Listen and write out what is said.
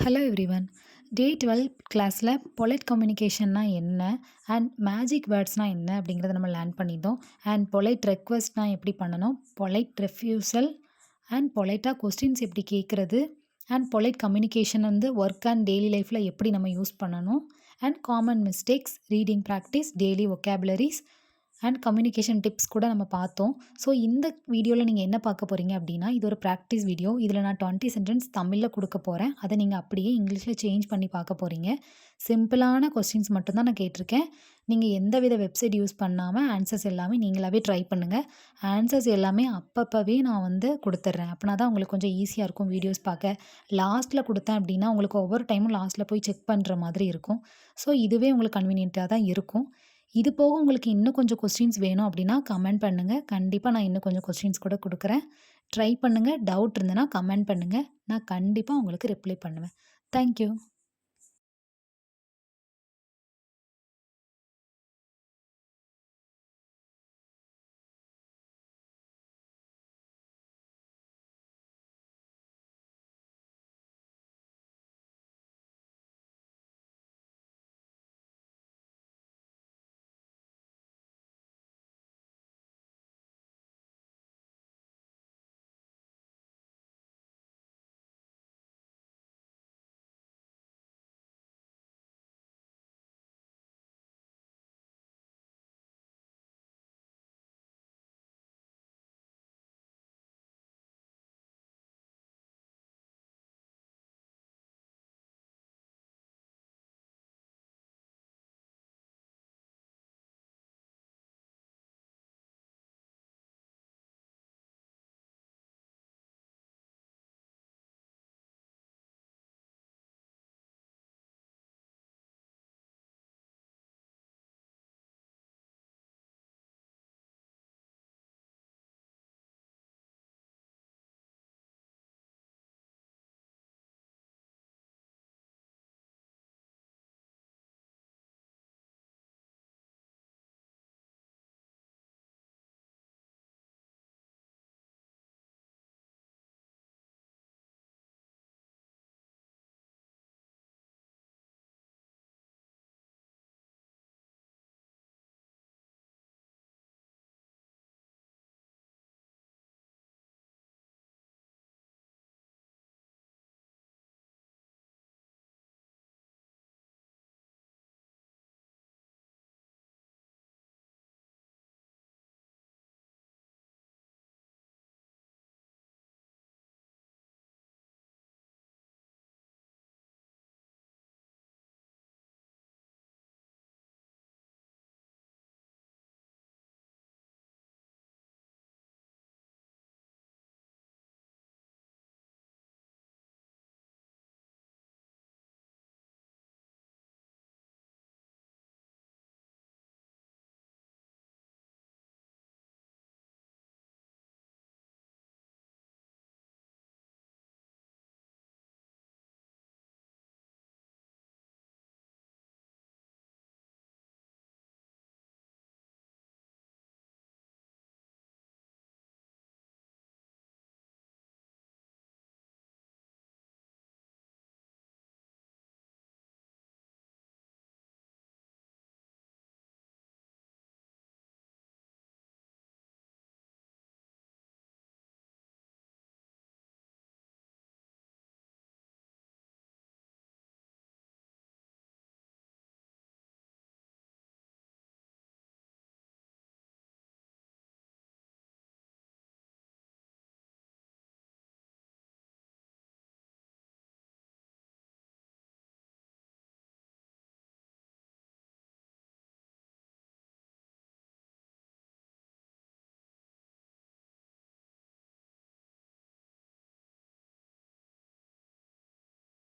Hello everyone. டே 12 கிளாஸில் polite கம்யூனிகேஷன்னா என்ன and magic வேர்ட்ஸ்னா என்ன அப்படிங்கிறத நம்ம லேர்ன் பண்ணியிருந்தோம். அண்ட் பொலைட் ரெக்வெஸ்ட்னா எப்படி பண்ணணும், பொலைட் ரெஃப்யூசல் அண்ட் பொலைட்டாக கொஸ்டின்ஸ் எப்படி கேட்குறது, அண்ட் பொலைட் கம்யூனிகேஷன் வந்து ஒர்க் அண்ட் டெய்லி லைஃப்பில் எப்படி நம்ம யூஸ் பண்ணணும், and common mistakes, reading practice, daily vocabulary and communication tips கூட நம்ம பார்த்தோம். ஸோ இந்த வீடியோவில் நீங்கள் என்ன பார்க்க போகிறீங்க அப்படின்னா, இது ஒரு ப்ராக்டிஸ் வீடியோ. இதில் நான் 20 சென்டென்ஸ் தமிழில் கொடுக்க போகிறேன். அதை நீங்கள் அப்படியே இங்கிலீஷில் சேஞ்ச் பண்ணி பார்க்க போகிறீங்க. சிம்பிளான கொஸ்டின்ஸ் மட்டும்தான் நான் கேட்டிருக்கேன். நீங்கள் எந்தவித வெப்சைட் யூஸ் பண்ணாமல் ஆன்சர்ஸ் எல்லாமே நீங்களாகவே ட்ரை பண்ணுங்கள். ஆன்சர்ஸ் எல்லாமே அப்பப்போவே நான் வந்து கொடுத்துட்றேன். அப்படின்னா தான் உங்களுக்கு கொஞ்சம் ஈஸியாக இருக்கும் வீடியோஸ் பார்க்க. லாஸ்ட்டில் கொடுத்தேன் அப்படின்னா உங்களுக்கு ஒவ்வொரு டைமும் லாஸ்ட்டில் போய் செக் பண்ணுற மாதிரி இருக்கும். ஸோ இதுவே உங்களுக்கு கன்வீனியன்ட்டாக தான் இருக்கும். இது போக உங்களுக்கு இன்னும் கொஞ்சம் கொஸ்டின்ஸ் வேணும் அப்படின்னா கமெண்ட் பண்ணுங்கள். கண்டிப்பாக நான் இன்னும் கொஞ்சம் கொஸ்டின்ஸ் கூட கொடுக்குறேன். ட்ரை பண்ணுங்கள். டவுட் இருந்ததுன்னா கமெண்ட் பண்ணுங்கள். நான் கண்டிப்பாக உங்களுக்கு ரிப்ளை பண்ணுவேன். Thank you.